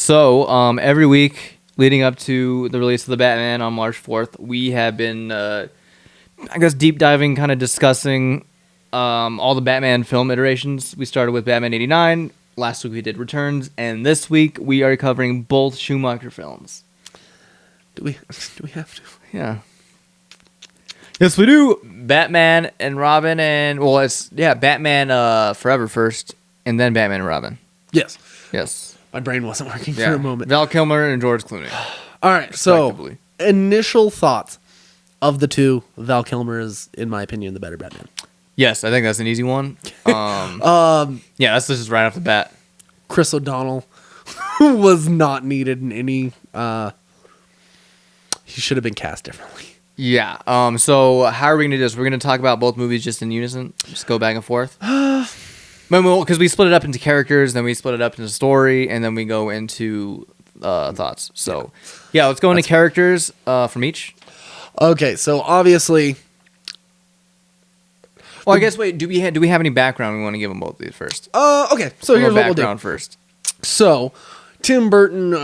So, every week leading up to the release of the Batman on March 4th, we have been, deep diving, kind of discussing all the Batman film iterations. We started with Batman 89. Last week we did Returns, and this week we are covering both Schumacher films. Do we have to? Yeah. Yes, we do. Batman and Robin, and Batman Forever first, and then Batman and Robin. Yes. My brain wasn't working for a moment. Val Kilmer and George Clooney. All right, so initial thoughts of the two. Val Kilmer is, in my opinion, the better Batman. Yes, I think that's an easy one. That's just right off the bat. Chris O'Donnell was not needed in any. He should have been cast differently. Yeah. So how are we going to do this? We're going to talk about both movies just in unison? Just go back and forth? Because we split it up into characters, then we split it up into story, and then we go into thoughts. So, let's go into characters from each. Okay, so obviously... Well, I guess, wait, do we have any background we want to give them both of these first? Okay, so here's what we'll do. Background first. So, Tim Burton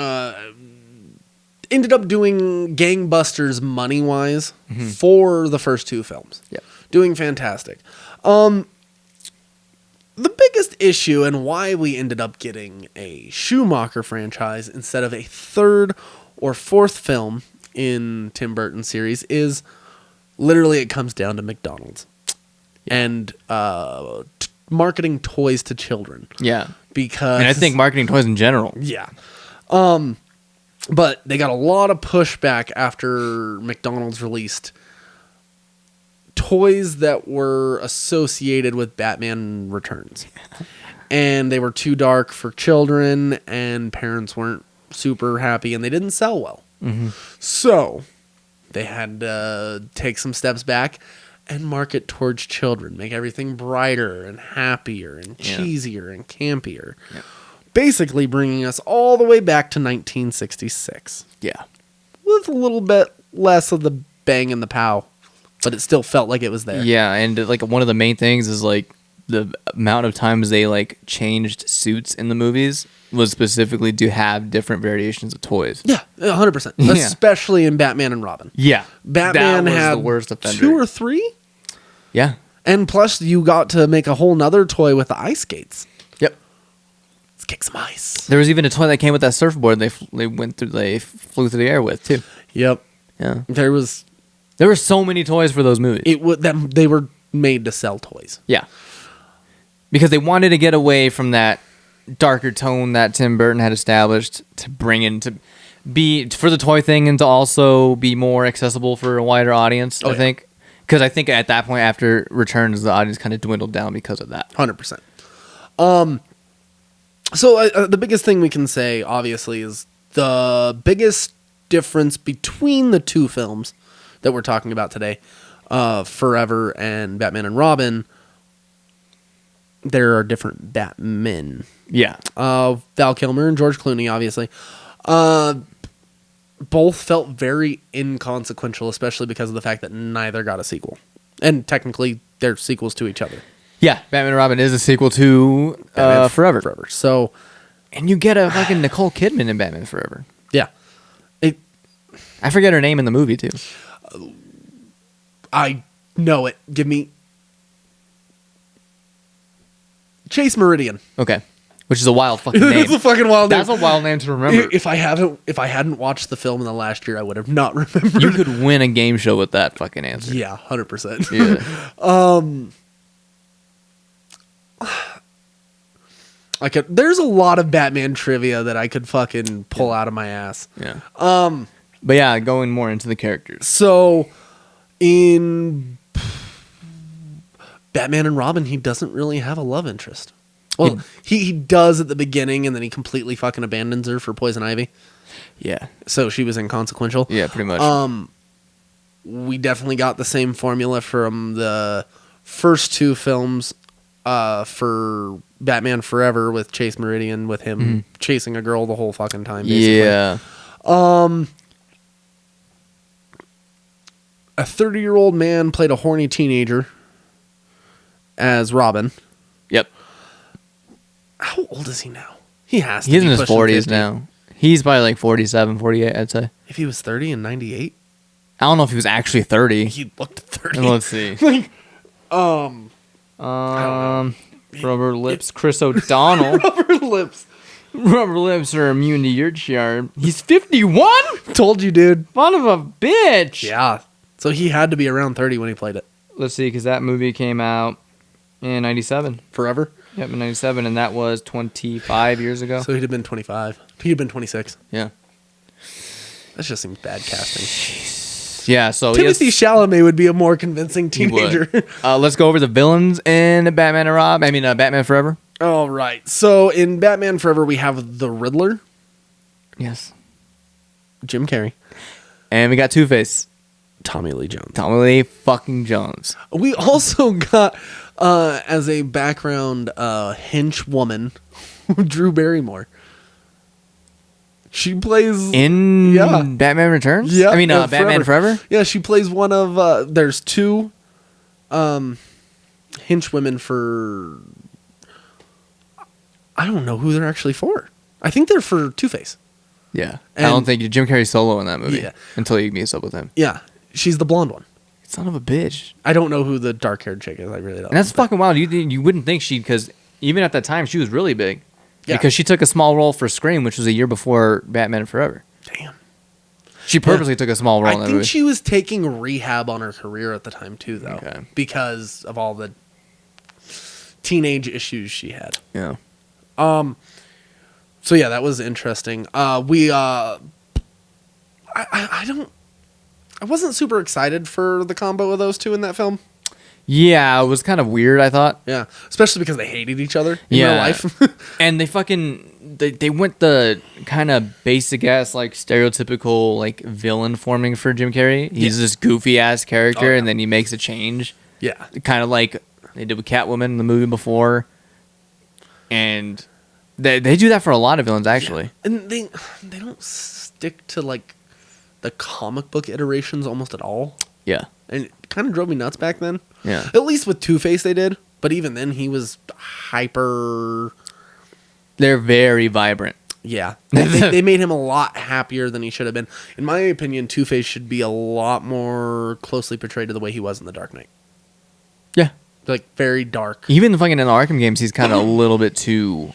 ended up doing gangbusters money-wise for the first two films. Yeah. Doing fantastic. The biggest issue and why we ended up getting a Schumacher franchise instead of a third or fourth film in Tim Burton's series is literally it comes down to McDonald's and marketing toys to children. Yeah. Because... And I think marketing toys in general. Yeah. But they got a lot of pushback after McDonald's released toys that were associated with Batman Returns. And they were too dark for children, and parents weren't super happy, and they didn't sell well. Mm-hmm. So they had to take some steps back and market towards children, make everything brighter and happier and cheesier and campier. Yeah. Basically bringing us all the way back to 1966. Yeah. With a little bit less of the bang and the pow, but it still felt like it was there. Yeah, and like one of the main things is like the amount of times they like changed suits in the movies was specifically to have different variations of toys. Yeah, 100%. Yeah. Especially in Batman and Robin. Yeah. Batman that was had the worst offender. 2 or 3? Yeah. And plus you got to make a whole nother toy with the ice skates. Yep. Let's kick some ice. There was even a toy that came with that surfboard they flew through the air with too. Yep. Yeah. There were so many toys for those movies. They were made to sell toys. Yeah. Because they wanted to get away from that darker tone that Tim Burton had established to bring in to be for the toy thing and to also be more accessible for a wider audience, I think. Because I think at that point after Returns, the audience kind of dwindled down because of that. 100%. So the biggest thing we can say, obviously, is the biggest difference between the two films that we're talking about today, Forever and Batman and Robin, there are different Batmen. Yeah. Val Kilmer and George Clooney, obviously. Both felt very inconsequential, especially because of the fact that neither got a sequel. And technically, they're sequels to each other. Yeah, Batman and Robin is a sequel to Forever. So, and you get a fucking Nicole Kidman in Batman Forever. Yeah. I forget her name in the movie, too. I know it. Give me... Chase Meridian. Okay. Which is a wild fucking name. It's a fucking wild name. That's a wild name to remember. If I hadn't watched the film in the last year, I would have not remembered. You could win a game show with that fucking answer. Yeah, 100%. Yeah. There's a lot of Batman trivia that I could fucking pull out of my ass. Yeah. But yeah, going more into the characters. So, in Batman and Robin, he doesn't really have a love interest. Well, he does at the beginning, and then he completely fucking abandons her for Poison Ivy. Yeah. So she was inconsequential. Yeah, pretty much. We definitely got the same formula from the first two films for Batman Forever with Chase Meridian, with him chasing a girl the whole fucking time, basically. Yeah. A 30-year-old man played a horny teenager as Robin. Yep. How old is he now? He has to He's be in his pushing 40s 50. now. He's probably like 47, 48, I'd say. If he was 30 in 98, I don't know if he was actually 30. he looked 30. Let's see. Like, Rubber lips, Chris O'Donnell. rubber lips. Rubber lips are immune to your charm. He's 51? Told you, dude. Son of a bitch. Yeah. So he had to be around 30 when he played it. Let's see, because that movie came out in 97. Forever? Yep, in 97, and that was 25 years ago. So he'd have been 25. He'd have been 26. Yeah. That just seems bad casting. Yeah, so Timothy Chalamet would be a more convincing he would. teenager. Let's go over the villains in Batman Forever. All right. So in Batman Forever, we have the Riddler, Yes. Jim Carrey, And we got Two-Face. Tommy Lee Jones. Tommy Lee fucking Jones. We also got, as a background hench woman, Drew Barrymore. She plays... In Batman Returns? Yeah. I mean, Batman Forever? Yeah, she plays one of... there's two hench women for... I don't know who they're actually for. I think they're for Two-Face. Yeah. And- I don't think Jim Carrey's solo in that movie. Yeah. Until you meet up with him. Yeah, she's the blonde one. Son of a bitch. I don't know who the dark-haired chick is. I really don't. And that's fucking wild. You wouldn't think because even at that time, she was really big. Yeah. Because she took a small role for Scream, which was a year before Batman Forever. Damn. She purposely took a small role in I that think movie. she was taking rehab on her career at the time, too, though. Okay. Because of all the teenage issues she had. Yeah. So, yeah, that was interesting. I wasn't super excited for the combo of those two in that film. Yeah, it was kind of weird, I thought. Yeah, especially because they hated each other in real life. And they went the kind of basic ass, like stereotypical like villain forming for Jim Carrey. He's this goofy ass character, and then he makes a change. Yeah. Kind of like they did with Catwoman in the movie before. And they do that for a lot of villains, actually. Yeah. And they don't stick to like the comic book iterations almost at all. Yeah. And it kind of drove me nuts back then. Yeah. At least with Two-Face they did. But even then he was hyper... They're very vibrant. Yeah. They made him a lot happier than he should have been. In my opinion, Two-Face should be a lot more closely portrayed to the way he was in The Dark Knight. Yeah. Like, very dark. Even fucking in the Arkham games, he's kind of a little bit too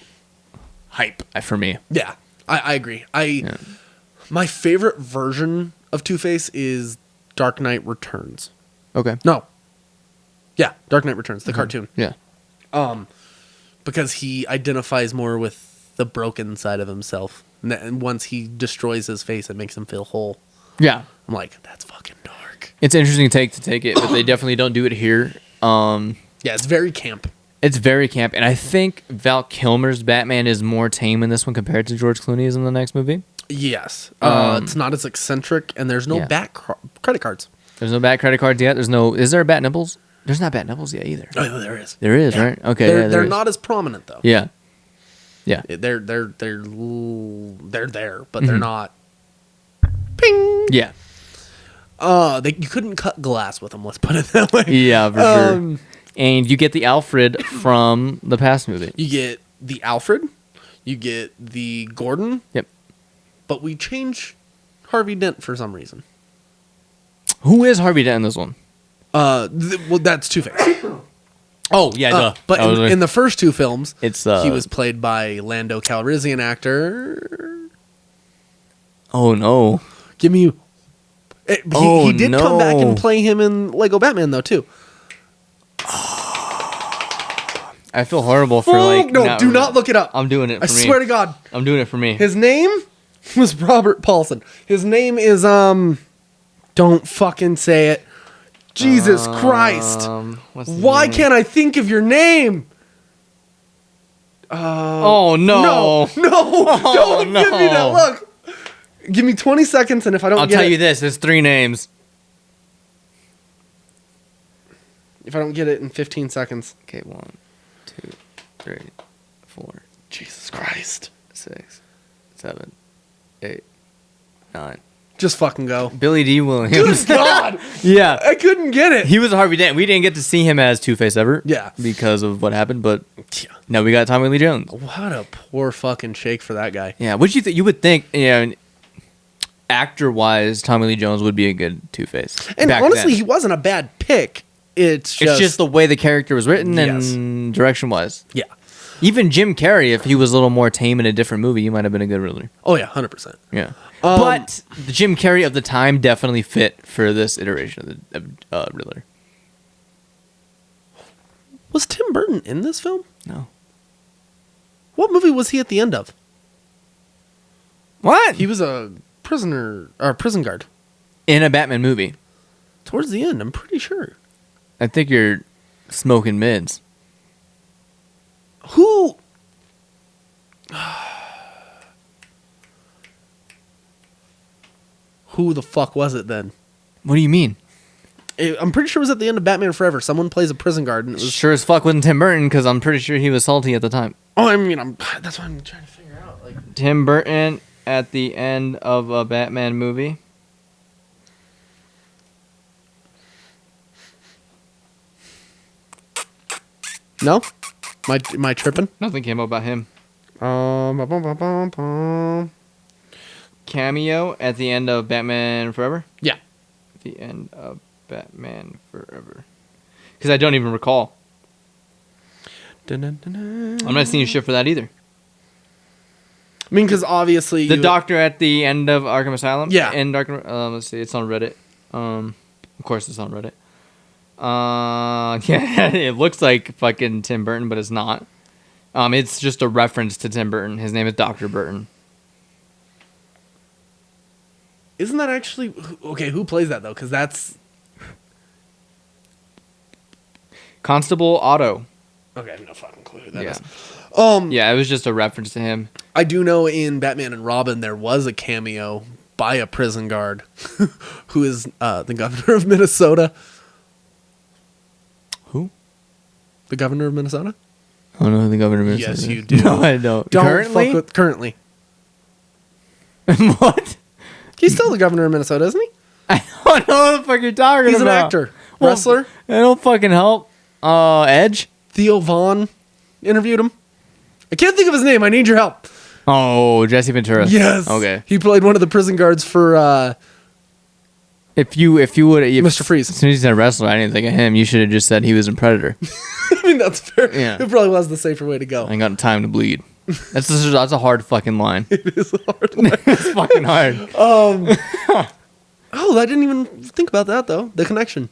hype for me. Yeah. I agree. My favorite version of Two-Face is Dark Knight Returns. Okay. No. Yeah, Dark Knight Returns, the cartoon. Yeah. Because he identifies more with the broken side of himself. And once he destroys his face, it makes him feel whole. Yeah. I'm like, that's fucking dark. It's an interesting take to take it, but they definitely don't do it here. Yeah, it's very camp. It's very camp, and I think Val Kilmer's Batman is more tame in this one compared to George Clooney's in the next movie. Yes. It's not as eccentric, and there's no back credit cards. There's no bat credit cards yet. Is there a bat nipples? There's not bat nipples yet either. Oh, there is. There is, right? Okay. They're not as prominent though. Yeah. Yeah. They're there, but they're not. Ping. Yeah. You couldn't cut glass with them. Let's put it that way. Yeah, for sure. And you get the Alfred from the past movie. You get the Alfred. You get the Gordon. Yep. But we change Harvey Dent for some reason. Who is Harvey Dent in this one? Well, that's Two-Face. Oh, yeah, duh. But in the first two films, it's he was played by Lando Calrissian actor. Oh, no. Give me... He did come back and play him in Lego Batman, though, too. I feel horrible for, like... No, do not look it up. I'm doing it for me. I swear to God. I'm doing it for me. His name was Robert Paulson. His name is, don't fucking say it. Jesus Christ. Why can't I think of your name? Oh, no. No. Don't give me that look. Give me 20 seconds, and if I don't I'll get it... tell you this. There's 3 names. If I don't get it in 15 seconds... Okay, 1, 2, 3, 4. Jesus Christ. 6, 7, 8, 9. Just fucking go. Billy D. Williams. Good God. Yeah. I couldn't get it. He was a Harvey Dent. We didn't get to see him as Two-Face ever. Yeah. Because of what happened, but Yeah. now we got Tommy Lee Jones. What a poor fucking shake for that guy. Yeah. What you think? You would think, actor-wise, Tommy Lee Jones would be a good Two-Face. And back honestly, then. he wasn't a bad pick. It's It's just the way the character was written Yes. and direction-wise. Yeah. Even Jim Carrey, if he was a little more tame in a different movie, he might have been a good Riddler. Oh, yeah, 100%. Yeah. But the Jim Carrey of the time definitely fit for this iteration of the Riddler. Was Tim Burton in this film? No. What movie was he at the end of? What? He was a prisoner or prison guard. In a Batman movie. Towards the end, I'm pretty sure. I think you're smoking mids. Who? Who the fuck was it then? What do you mean? I'm pretty sure it was at the end of Batman Forever. Someone plays a prison guard, and it was. Sure as fuck wasn't Tim Burton, because I'm pretty sure he was salty at the time. Oh, I mean, that's what I'm trying to figure out. Like, Tim Burton at the end of a Batman movie. no, am I tripping? Nothing came up about him. Bum, bum, bum, bum, bum. Cameo at the end of Batman Forever. Yeah. At the end of Batman Forever. Because I don't even recall. Dun, dun, dun, dun. I'm not seeing shit for that either. I mean, because obviously The Doctor at the end of Arkham Asylum. Yeah. And let's see, it's on Reddit. Of course, it's on Reddit. Yeah, it looks like fucking Tim Burton, but it's not. It's just a reference to Tim Burton. His name is Dr. Burton. Isn't that actually okay? Who plays that though? Because that's Constable Otto. okay. I have no fucking clue who that is. Yeah. Yeah, it was just a reference to him. I do know in Batman and Robin there was a cameo by a prison guard who is the governor of Minnesota. Who? The governor of Minnesota? I don't know who the governor is. Yes, you do. No, I don't. Don't Currently? fuck with currently. What? He's still the governor of Minnesota, isn't he? I don't know what the fuck you're talking He's an about. actor, Well, wrestler. That don't fucking help. Edge? Theo Vaughn interviewed him. I can't think of his name. I need your help. Oh, Jesse Ventura. Yes. Okay. He played one of the prison guards for If you would, Mr. Freeze. As soon as you said wrestler, I didn't think of him. You should have just said he was in Predator. I mean, that's fair. Yeah. It probably was the safer way to go. I ain't got time to bleed. That's a hard fucking line. It is a hard line. It's fucking hard. Oh, I didn't even think about that though. The connection,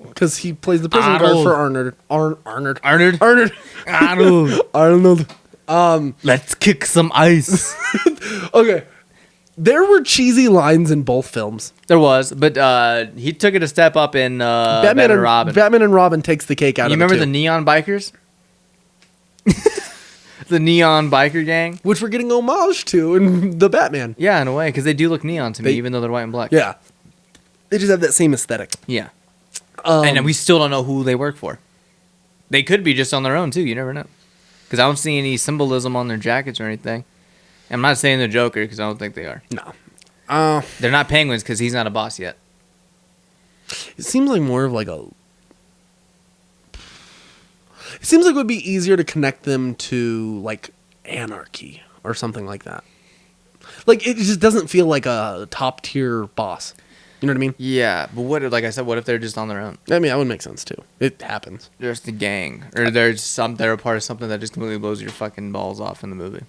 because he plays the prison guard Arnold. for Arnold. Arnold. Arnold. Arnold. Arnold. Arnold. Let's kick some ice. Okay, there were cheesy lines in both films. There was, but he took it a step up in Batman and Robin. Batman and Robin takes the cake out You of remember it the too. neon bikers? The neon biker gang? Which we're getting homage to in the Batman. Yeah, in a way, because they do look neon to me, They- even though they're white and black. Yeah, they just have that same aesthetic. Yeah. And we still don't know who they work for. They could be just on their own, too. You never know. Because I don't see any symbolism on their jackets or anything. I'm not saying they're Joker, because I don't think they are. No, They're not Penguins, because he's not a boss yet. it seems like more of like a. It seems like it would be easier to connect them to like Anarchy or something like that. Like it just doesn't feel like a top tier boss. You know what I mean? Yeah, but like I said, what if they're just on their own? I mean, that would make sense too. It happens. They're just a gang. Or they're a part of something that just completely blows your fucking balls off in the movie.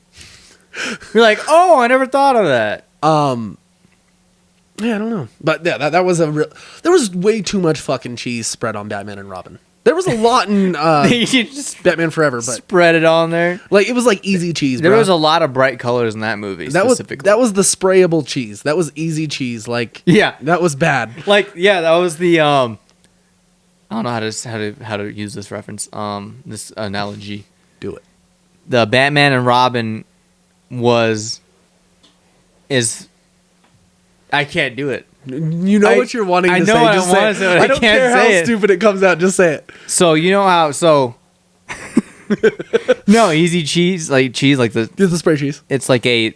You're like, oh, I never thought of that. Yeah, I don't know, but yeah, that was there was way too much fucking cheese spread on Batman and Robin. There was a lot in You just Batman Forever, but spread it on there. like it was like easy cheese. There bro. was a lot of bright colors in that movie. that was specifically. the sprayable cheese. That was easy cheese. Like Yeah. that was bad. Like yeah, that was the I don't know how to use this reference. This analogy. Do it. The Batman and Robin is I can't do it. You know what you're wanting to I know say. what Just I say want it. to say, but I I don't can't care how say it. stupid it comes out. Just say it. So you know how no easy cheese like the Get the spray cheese. it's like a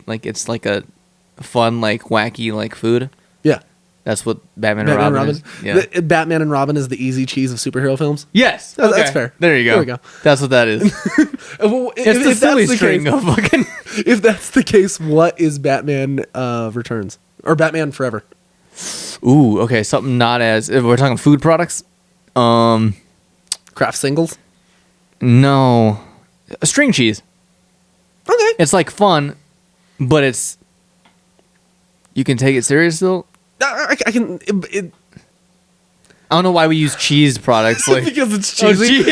fun, like wacky, like food. Yeah. That's what Batman and Robin is. Yeah. Batman and Robin is the easy cheese of superhero films. Yes. That's Okay. fair. There you go. There we go. That's what that is. Well, It's the silly string of fucking. If that's the case, what is Batman Returns? Or Batman Forever? Ooh, okay. Something not as. If we're talking food products. Kraft singles? No. String cheese. Okay. It's like fun, but it's. You can take it serious still. I can... I don't know why we use cheese products. Like, because it's cheesy.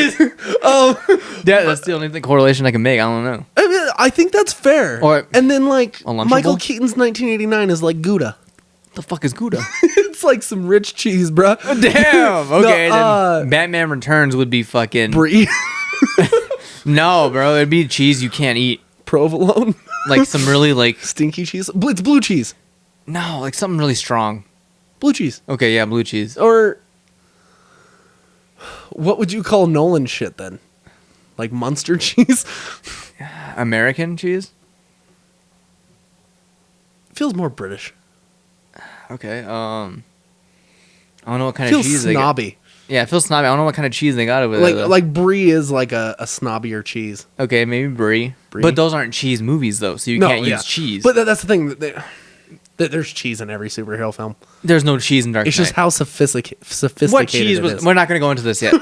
That's the only correlation I can make. I don't know. I mean, I think that's fair. And then, like, Unlunchable? Michael Keaton's 1989 is like Gouda. What the fuck is Gouda? It's like some rich cheese, bruh. Damn. Okay, No, then Batman Returns would be fucking. Brie. No, bro. It'd be cheese you can't eat. Provolone. Like some really like. Stinky cheese. It's blue cheese. No, like something really strong. Blue cheese. Okay, yeah, blue cheese. Or what would you call Nolan shit then? Like Munster cheese? American cheese? Feels more British. Okay, I don't know what kind Feels of cheese they got. snobby. Yeah, it feels snobby. I don't know what kind of cheese they got over there. though. Like Brie is like a snobbier cheese. Okay, maybe Brie. But those aren't cheese movies though, so you can't use cheese. But that's the thing. That there's cheese in every superhero film. There's no cheese in Dark It's Knight. just how sophisticated What cheese it was? is. We're not going to go into this yet.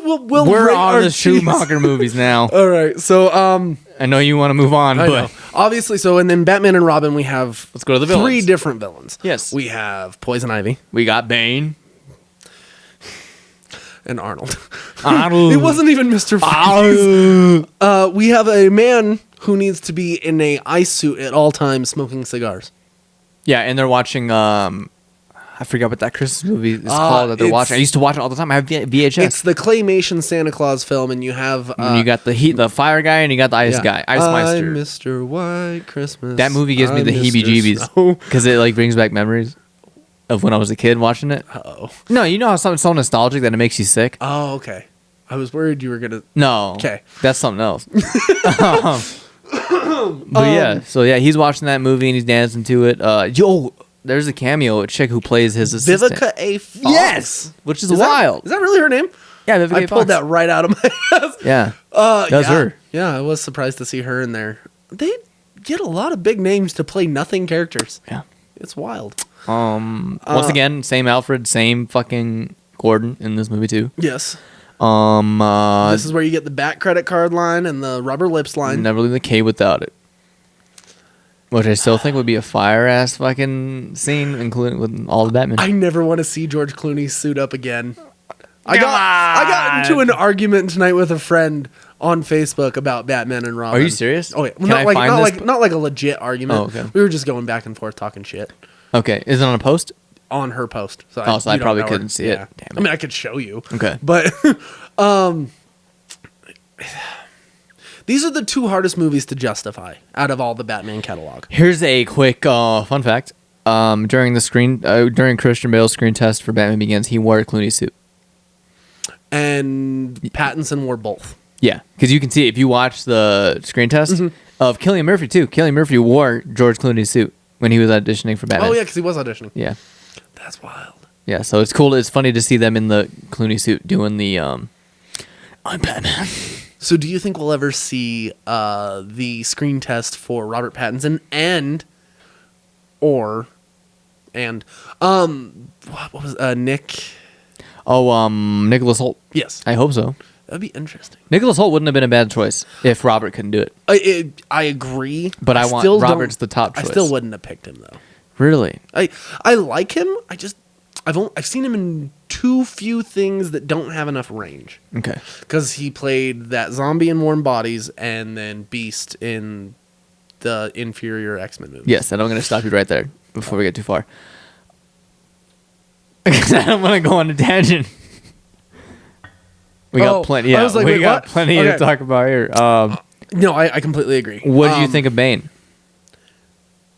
We'll We're rate on our the cheese. Schumacher movies now. All right, so I know you want to move on, I but know. Obviously, so and then Batman and Robin, we have let's go to the three villains. different villains. Yes. We have Poison Ivy We got Bane. and Arnold. Arnold. It wasn't even Mr. Freeze. We have a man who needs to be in a ice suit at all times smoking cigars. Yeah, and they're watching. I forgot what that Christmas movie is called that they're watching. I used to watch it all the time. I have VHS. It's the claymation Santa Claus film, and you have... and you got the fire guy, and you got the ice guy, Ice Meister. I'm Mr. White Christmas. That movie gives me the I'm Mr. heebie-jeebies Snow. because it like brings back memories of when I was a kid watching it. Uh-oh. No, you know how something's so nostalgic that it makes you sick. Oh, okay. I was worried you were going to... No, Okay. that's something else. But yeah, so yeah, he's watching that movie and he's dancing to it. There's a cameo, a chick who plays his assistant. Vivica A. Fox. Yes, which is Is wild. Is that really her name? Yeah, Vivica I A. pulled Fox. that right out of my ass. Yeah, That's her. Yeah, I was surprised to see her in there. They get a lot of big names to play nothing characters. Yeah. It's wild. Once again, same Alfred, same fucking Gordon in this movie too. Yes. This This is where you get the back credit card line and the rubber lips line. never leave the K without it. Which I still think would be a fire ass fucking scene, including with all the Batman. I never want to see George Clooney suit up again. I got into an argument tonight with a friend on Facebook about Batman and Robin. Are you serious? Oh yeah, Can I find this? not like a legit argument. Oh, okay. We were just going back and forth talking shit Okay, is it on a post? on her post. So Oh, so I you don't probably know her. couldn't see it. Damn it. I mean, I could show you. Okay. But these are the two hardest movies to justify out of all the Batman catalog. Here's a quick fun fact. During Christian Bale's screen test for Batman Begins, he wore a Clooney suit. And Pattinson wore both. Yeah, because you can see it if you watch the screen test Mm-hmm. of Cillian Murphy too. Cillian Murphy wore George Clooney's suit when he was auditioning for Batman. Oh yeah, because he was auditioning. Yeah. That's wild. Yeah, so it's cool. It's funny to see them in the Clooney suit doing the I'm Batman. So do you think we'll ever see the screen test for Robert Pattinson what was Nick? Oh, Nicholas Hoult. Yes, I hope so. that'd be interesting. Nicholas Hoult wouldn't have been a bad choice if Robert couldn't do it. I agree, But I want still Robert's don't- the top I choice. still wouldn't have picked him though. Really? I like him. I've seen him in too few things that don't have enough range. Okay. Because he played that zombie in Warm Bodies and then Beast in the inferior X-Men movie. Yes, and I'm going to stop you right there before we get too far. Because I don't want to go on a tangent. We got plenty. Yeah, I was like, we wait, got what? plenty Okay. to talk about here. No, I completely agree. What did you think of Bane?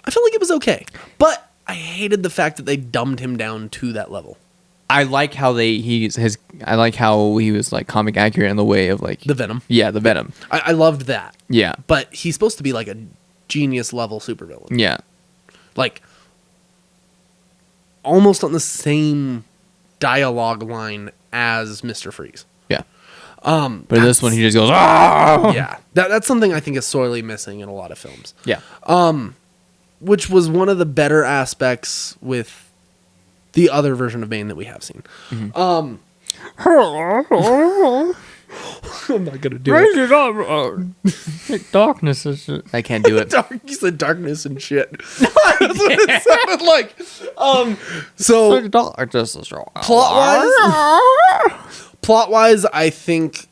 I felt like it was okay. But I hated the fact that they dumbed him down to that level. I like how I like how he was like comic accurate in the way of like The Venom. Yeah, the Venom. I loved that. Yeah. But he's supposed to be like a genius level supervillain. Yeah. Like, almost on the same dialogue line as Mr. Freeze. Yeah. But this one, he just goes, ah! Yeah. That's something I think is sorely missing in a lot of films. Yeah. Which was one of the better aspects with the other version of Bane that we have seen. Mm-hmm. I'm not going to do it. Darkness is... I can't do it. You said darkness and shit. That's what it sounded like. So, plot-wise, I think...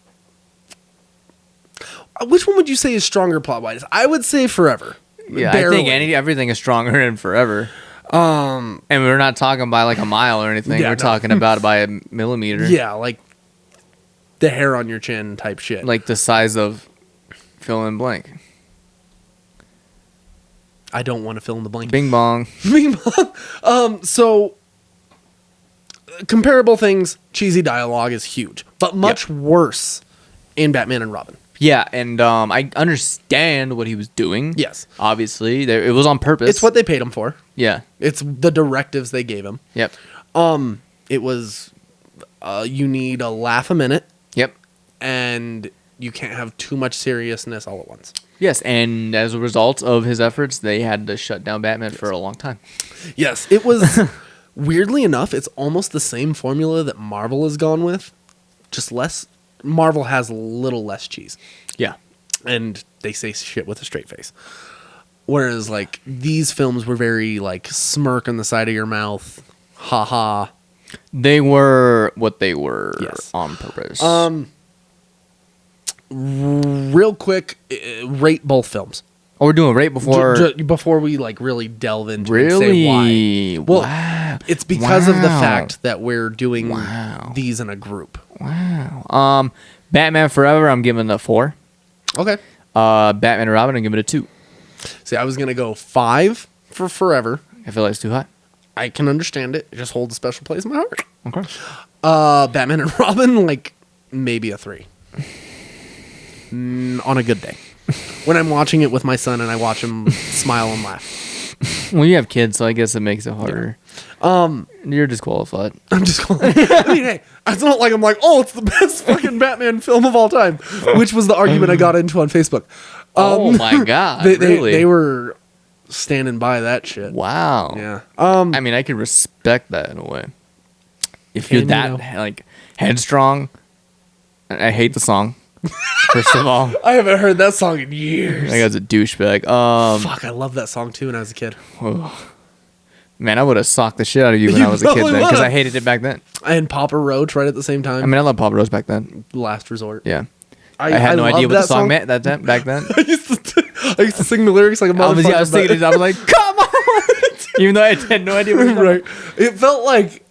Which one would you say is stronger plot-wise? I would say Forever. Yeah, Barely. I think everything is stronger in Forever. And we're not talking by like a mile or anything. Yeah, we're talking about by a millimeter. Yeah, like the hair on your chin type shit. Like the size of fill in blank. I don't want to fill in the blank. Bing bong. Bing bong. So comparable things, cheesy dialogue is huge, but much worse in Batman and Robin. Yeah, and I understand what he was doing. Yes. Obviously. It was on purpose. It's what they paid him for. Yeah. It's the directives they gave him. Yep. It was you need a laugh a minute. Yep. And you can't have too much seriousness all at once. Yes, and as a result of his efforts, they had to shut down Batman for a long time. Yes, it was weirdly enough, it's almost the same formula that Marvel has gone with, just less. Marvel has a little less cheese. Yeah. And they say shit with a straight face. Whereas, like, these films were very, like, smirk on the side of your mouth. Ha ha. They were what they were on purpose. Real quick, rate both films. Oh, we're doing right before... Before we, like, really delve into it Really? and say why. Well, wow. it's because of the Wow. fact that we're doing Wow. these in a group. Wow. Batman Forever, I'm giving a 4. Okay. Batman and Robin, I'm giving it a 2. See, I was going to go 5 for Forever. I feel like it's too high. I can understand it. It just holds a special place in my heart. Okay. Batman and Robin, like, maybe a 3. On a good day. When I'm watching it with my son and I watch him smile and laugh. Well, you have kids, so I guess it makes it harder. You're disqualified. I'm just calling. I mean, hey, it's not like I'm like, oh, it's the best fucking Batman film of all time, which was the argument I got into on Facebook. Oh my god! Really? They were standing by that shit. Wow. Yeah. I mean, I can respect that in a way. If you're that like headstrong, I hate the song. First of all, I haven't heard that song in years. I guy's a douchebag. Fuck, I loved that song too when I was a kid. Man, I would have socked the shit out of you when I was a kid then, because I hated it back then. And Papa Roach right at the same time. I mean, I love Papa Rose back then. Last Resort. Yeah. I had no idea what the song meant back then. I used to sing the lyrics like a motherfucker. I was thinking it. I was like, come on! Even though I had no idea what it was. Right. It felt like...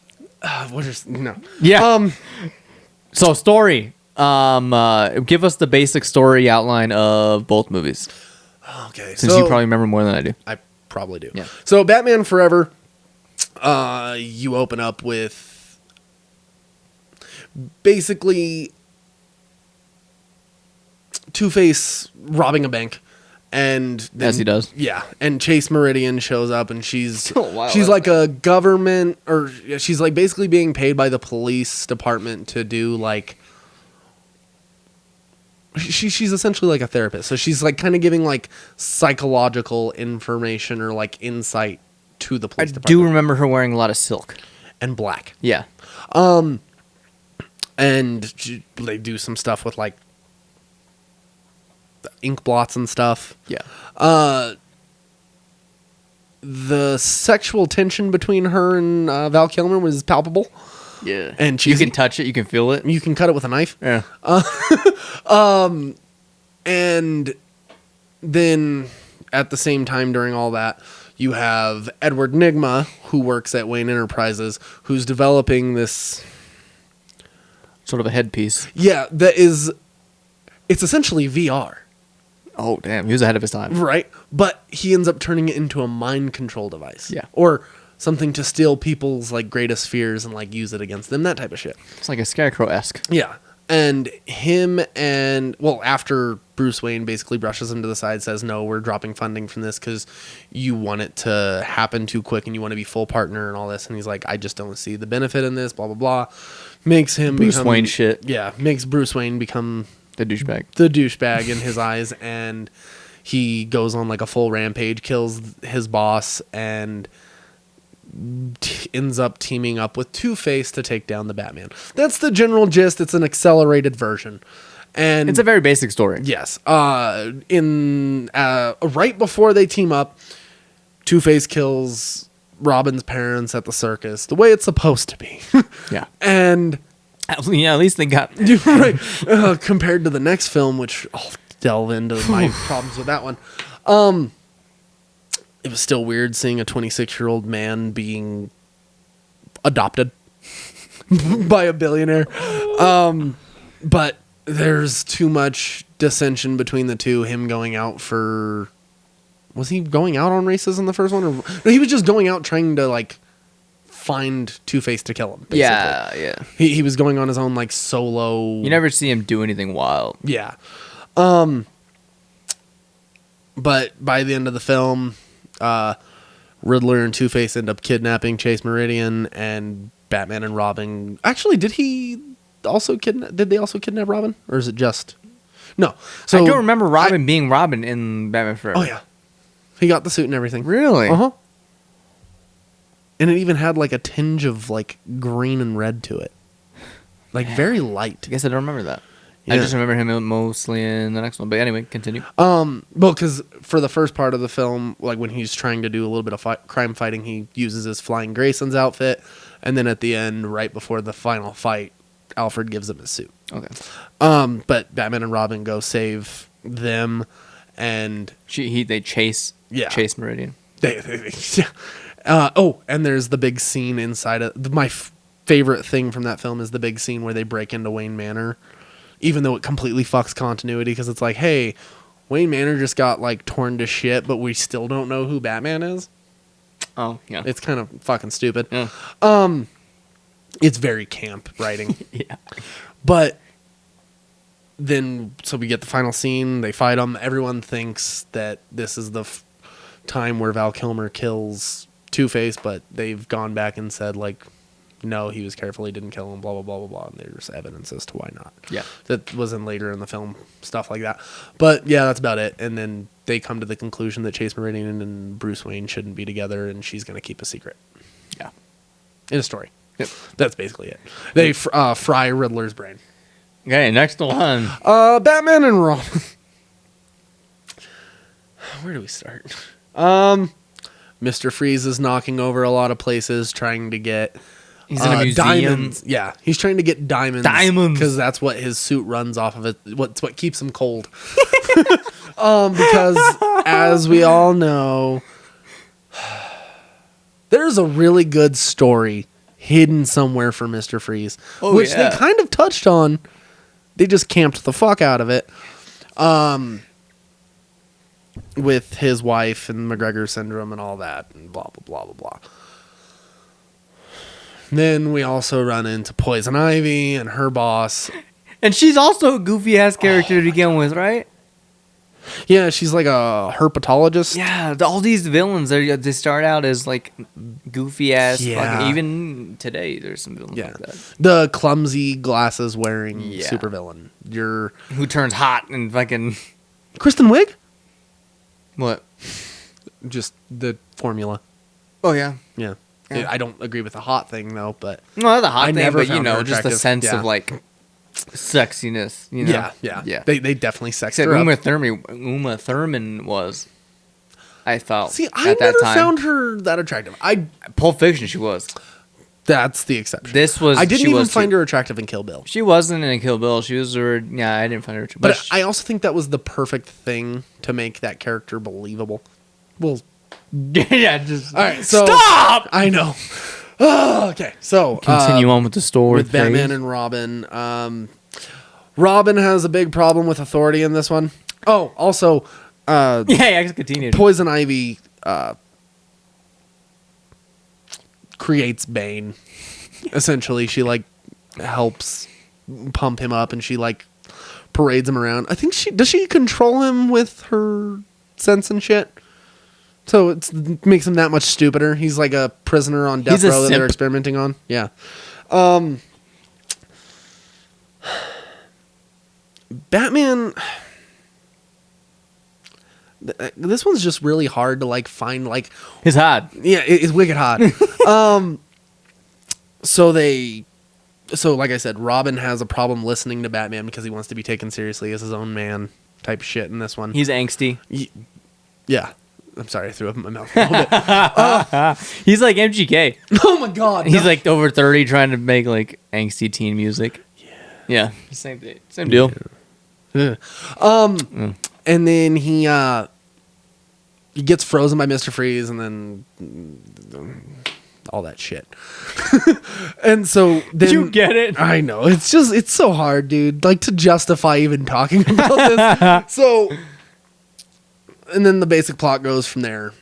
no. Yeah. So, story. Give us the basic story outline of both movies. Okay. Since you probably remember more than I do. I probably do. Yeah. So, Batman Forever, you open up with basically Two-Face robbing a bank. And then, as he does. Yeah. And Chase Meridian shows up and she's wow, she's like a government, or she's like basically being paid by the police department to do like... She's essentially like a therapist. So she's like kind of giving like psychological information or like insight to the police department. I do remember her wearing a lot of silk. And black. Yeah. And they do some stuff with like ink blots and stuff. Yeah. The sexual tension between her and Val Kilmer was palpable. Yeah. And you can touch it, you can feel it. You can cut it with a knife. Yeah. And then at the same time during all that, you have Edward Nigma, who works at Wayne Enterprises, who's developing this sort of a headpiece. Yeah, it's essentially VR. Oh, damn. He was ahead of his time. Right. But he ends up turning it into a mind control device. Yeah. Or something to steal people's like greatest fears and like use it against them, that type of shit. It's like a Scarecrow-esque. Yeah. And after Bruce Wayne basically brushes him to the side, says, no, we're dropping funding from this because you want it to happen too quick and you want to be full partner and all this. And he's like, I just don't see the benefit in this, blah, blah, blah. Makes him Bruce Wayne shit. Yeah, makes Bruce Wayne become The douchebag. The douchebag in his eyes. And he goes on like a full rampage, kills his boss, and ends up teaming up with Two-Face to take down the Batman. That's the general gist. It's an accelerated version. And it's a very basic story. Yes. Right before they team up, Two-Face kills Robin's parents at the circus, the way it's supposed to be. Yeah. And at least they got right. Compared to the next film, which I'll delve into my problems with that one. It was still weird seeing a 26-year-old man being adopted by a billionaire. But there's too much dissension between the two. Him going out for... Was he going out on races in the first one? Or, no, he was just going out trying to, like, find Two-Face to kill him, basically. Yeah. He was going on his own, like, solo... You never see him do anything wild. Yeah. But by the end of the film, Riddler and Two-Face end up kidnapping Chase Meridian, and Batman and Robin... Actually, did they also kidnap Robin? Or is it just... No. So I don't remember Robin being Robin in Batman Forever. Oh, yeah. He got the suit and everything. Really? Uh-huh. And it even had, like, a tinge of, like, green and red to it. Like, very light. I guess I don't remember that. Yeah. I just remember him mostly in the next one. But anyway, continue. Well, because for the first part of the film, like when he's trying to do a little bit of crime fighting, he uses his Flying Grayson's outfit, and then at the end, right before the final fight, Alfred gives him his suit. Okay. But Batman and Robin go save them, and They chase Meridian. And there's the big scene inside of my favorite thing from that film is the big scene where they break into Wayne Manor. Even though it completely fucks continuity, because it's like, hey, Wayne Manor just got, like, torn to shit, but we still don't know who Batman is. Oh, yeah. It's kind of fucking stupid. Yeah. It's very camp writing. Yeah. But then, so we get the final scene, they fight him. Everyone thinks that this is the time where Val Kilmer kills Two-Face, but they've gone back and said, like, no, he was careful, he didn't kill him, blah, blah, blah, blah, blah. And there's evidence as to why not. Yeah. That was in later in the film, stuff like that. But, yeah, that's about it. And then they come to the conclusion that Chase Meridian and Bruce Wayne shouldn't be together, and she's going to keep a secret. Yeah. In a story. Yep. That's basically it. They fry Riddler's brain. Okay, next one. Batman and Robin. Where do we start? Mr. Freeze is knocking over a lot of places trying to get... He's in a museum. Diamonds. Yeah, he's trying to get diamonds. Diamonds. Because that's what his suit runs off of. What keeps him cold. Because, as we all know, there's a really good story hidden somewhere for Mr. Freeze. Which they kind of touched on. They just camped the fuck out of it. With his wife and McGregor syndrome and all that. And blah, blah, blah, blah, blah. Then we also run into Poison Ivy and her boss. And she's also a goofy-ass character to begin with, right? Yeah, she's like a herpetologist. Yeah, all these villains, they start out as like goofy-ass. Yeah. Like, even today, there's some villains like that. The clumsy glasses-wearing supervillain. Who turns hot and fucking... Kristen Wiig? What? Just the formula. Oh, yeah. Yeah. I don't agree with the hot thing, though, but... No, the hot thing, but, just the attractive. sense of, like, sexiness, you know? Yeah. They definitely sexed Except her Uma up. Uma Thurman was, I felt, See, at I that never time. found her that attractive. Pulp Fiction, she was. That's the exception. I didn't even find her attractive in Kill Bill. She wasn't in Kill Bill. She was, I didn't find her attractive. But I also think that was the perfect thing to make that character believable. Well... yeah, just... All right, so... Stop! I know. Okay, so continue on with the story. With Batman and Robin. Robin has a big problem with authority in this one. Oh, also, continue. Poison Ivy creates Bane. Essentially, she like helps pump him up, and she like parades him around. I think she control him with her sense and shit. So it makes him that much stupider. He's like a prisoner on death row that they're experimenting on. Yeah. Batman. This one's just really hard to like find. Like, it's hard. Yeah, it's wicked hard. So like I said, Robin has a problem listening to Batman because he wants to be taken seriously as his own man type shit in this one. He's angsty. Yeah. I'm sorry, I threw up in my mouth a little bit. He's like MGK. Oh my god. He's like over 30 trying to make like angsty teen music. Yeah. Same thing. Same deal. Yeah. And then he gets frozen by Mr. Freeze, and then all that shit. And so then you get it? I know. It's so hard, dude. Like to justify even talking about this. So and then the basic plot goes from there.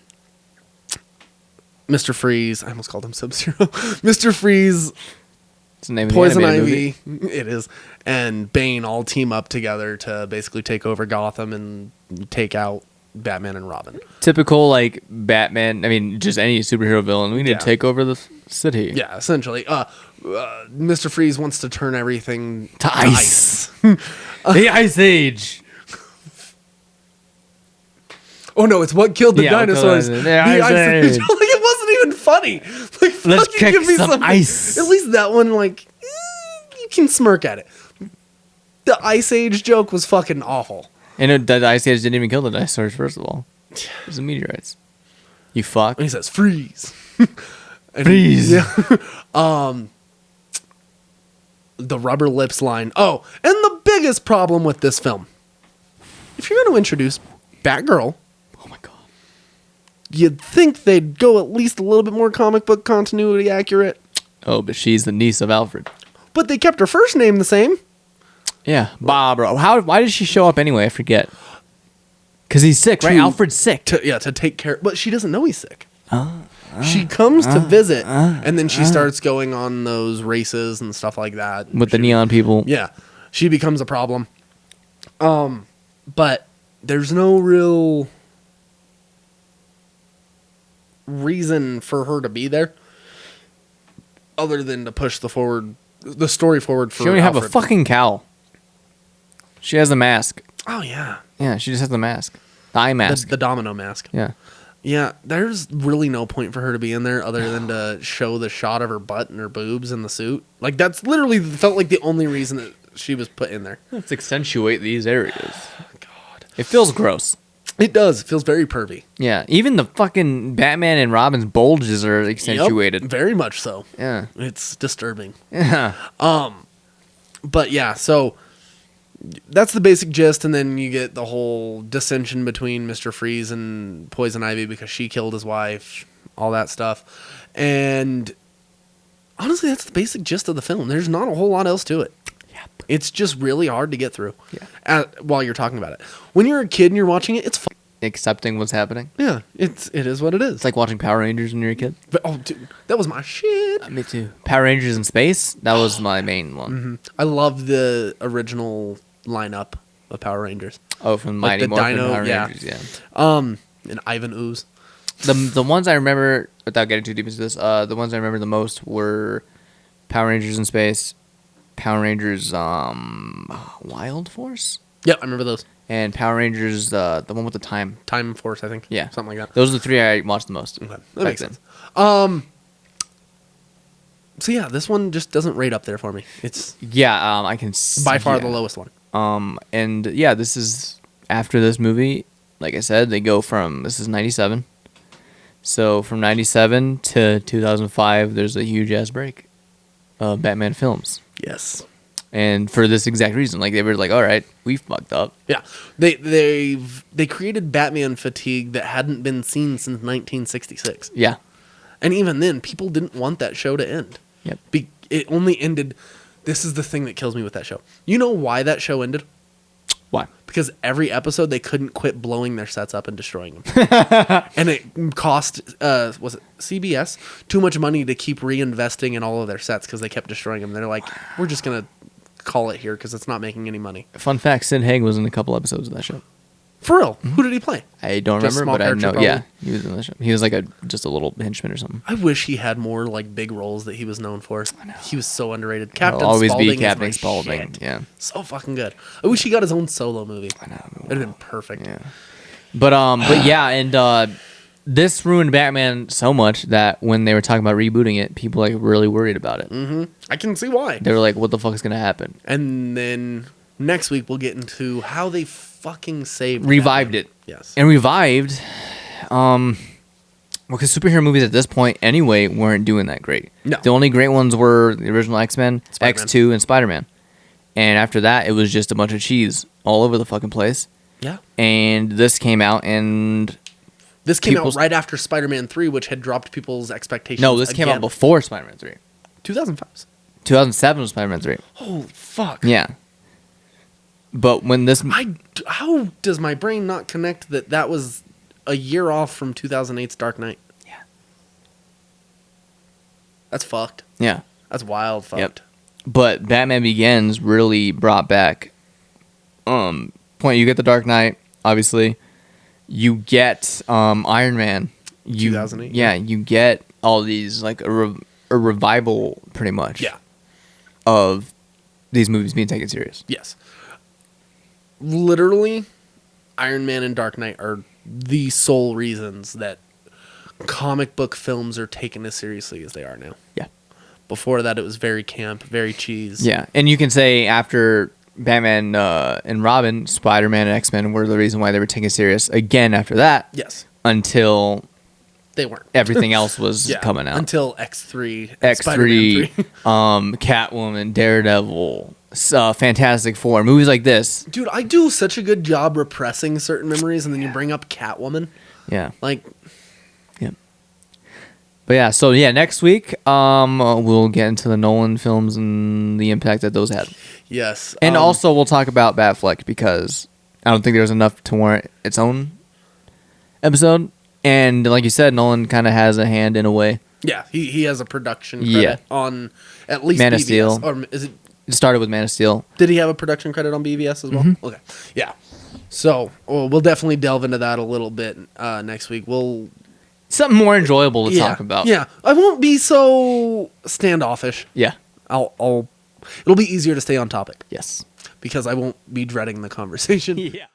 Mr. Freeze, I almost called him Sub-Zero. Mr. Freeze, it's the name of Poison the Ivy, it is, and Bane all team up together to basically take over Gotham and take out Batman and Robin. Typical like Batman. I mean, just any superhero villain. We need to take over the city. Yeah, essentially. Mr. Freeze wants to turn everything to ice. The Ice Age. Oh no, it's what killed the dinosaurs. The Ice Age. Like, it wasn't even funny. Like, let's kick some ice. At least that one, like, you can smirk at it. The Ice Age joke was fucking awful. And the Ice Age didn't even kill the dinosaurs, first of all. It was the meteorites. You fuck. And he says, freeze. Freeze. Yeah. The rubber lips line. Oh, and the biggest problem with this film. If you're going to introduce Batgirl, oh my god, you'd think they'd go at least a little bit more comic book continuity accurate. Oh, but she's the niece of Alfred. But they kept her first name the same. Yeah, Barbara. Why did she show up anyway? I forget. Because he's sick, right? Alfred's sick. To take care. But she doesn't know he's sick. She comes to visit, and then she starts going on those races and stuff like that. With the neon people. Yeah. She becomes a problem. But there's no real reason for her to be there other than to push the story forward for She only have a Alfred. fucking cowl. She has the mask. Oh, yeah. Yeah, she just has the mask. The eye mask. The domino mask. Yeah. Yeah, there's really no point for her to be in there other than to show the shot of her butt and her boobs in the suit. Like, that's literally felt like the only reason that she was put in there. Let's accentuate these areas. God. It feels gross. It does. It feels very pervy. Yeah, even the fucking Batman and Robin's bulges are accentuated. Yep, very much so. Yeah. It's disturbing. Yeah. But yeah, so that's the basic gist, and then you get the whole dissension between Mr. Freeze and Poison Ivy because she killed his wife, all that stuff. And honestly, that's the basic gist of the film. There's not a whole lot else to it. Yep. It's just really hard to get through. Yeah. While you're talking about it. When you're a kid and you're watching it, it's fun. Accepting what's happening. Yeah, it is what it is. It's like watching Power Rangers when you're a kid. But, oh, dude, that was my shit. Me too. Power Rangers in Space, that was my main one. Mm-hmm. I love the original lineup of Power Rangers. Oh, from like Mighty the Morphin Dino, Power yeah. Rangers, yeah. And Ivan Ooze. The ones I remember, without getting too deep into this, the ones I remember the most were Power Rangers in Space, Power Rangers Wild Force? Yep, I remember those. And Power Rangers, the one with the time. Time Force, I think. Yeah. Something like that. Those are the three I watched the most. Okay. That makes sense. So yeah, this one just doesn't rate up there for me. It's I can by far the lowest one. And yeah, this is after this movie. Like I said, they go from this is 97. So from 97 to 2005, there's a huge ass break of Batman films. Yes. And for this exact reason, like they were like, all right, we fucked up. Yeah, they created Batman fatigue that hadn't been seen since 1966. Yeah, and even then, people didn't want that show to end. Yep. It only ended. This is the thing that kills me with that show. You know why that show ended? Why? Because every episode they couldn't quit blowing their sets up and destroying them, and it cost was it CBS too much money to keep reinvesting in all of their sets because they kept destroying them. They're like, we're just gonna call it here because it's not making any money. Fun fact: Sid Haig was in a couple episodes of that show. For real? Who did he play? I don't Just remember, but I small know. character, Yeah, he was in the show. He was like just a little henchman or something. I wish he had more like big roles that he was known for. He was so underrated. Captain He'll always Spaulding be Captain is my Spaulding. shit. Yeah, So fucking good. I wish he got his own solo movie. I know. It'd have been perfect. Yeah, but yeah, and this ruined Batman so much that when they were talking about rebooting it, people like really worried about it. Mm-hmm. I can see why. They were like, "What the fuck is gonna happen?" And then next week we'll get into how they fucking Revived Batman. it. Yes. And revived, well, because superhero movies at this point anyway weren't doing that great. No. The only great ones were the original X-Men, Spider-Man. X2, and Spider-Man. And after that, it was just a bunch of cheese all over the fucking place. Yeah. And this came out, and This came out right after Spider-Man 3, which had dropped people's expectations. no, this came out before Spider-Man 3. 2005. 2007 was Spider-Man 3. Holy fuck. Yeah. But when this... How does my brain not connect that was a year off from 2008's Dark Knight? Yeah. That's fucked. Yeah. That's wild fucked. Yep. But Batman Begins really brought back... point, you get the Dark Knight, obviously. You get Iron Man. 2008. Yeah, you get all these, like, a revival, pretty much. Yeah. Of these movies being taken serious. Yes. Literally, Iron Man and Dark Knight are the sole reasons that comic book films are taken as seriously as they are now. Yeah. Before that, it was very camp, very cheese. Yeah, and you can say after Batman and Robin, Spider-Man and X-Men were the reason why they were taken serious again after that. Yes. Until they weren't. Everything else was coming out. Until X3. X3, Catwoman, Daredevil, Fantastic Four, movies like this. Dude, I do such a good job repressing certain memories, and then you bring up Catwoman. Yeah. Like... Yeah. But yeah, so yeah, next week we'll get into the Nolan films and the impact that those had. Yes. And also we'll talk about Batfleck because I don't think there's enough to warrant its own episode. And like you said, Nolan kind of has a hand in a way. Yeah, he has a production credit on at least Man BVS. of Steel. Or is it? It started with Man of Steel. Did he have a production credit on BVS as well? Mm-hmm. Okay, yeah. So we'll definitely delve into that a little bit next week. We'll something more enjoyable to talk about. Yeah, I won't be so standoffish. Yeah. It'll be easier to stay on topic Yes. because I won't be dreading the conversation. Yeah.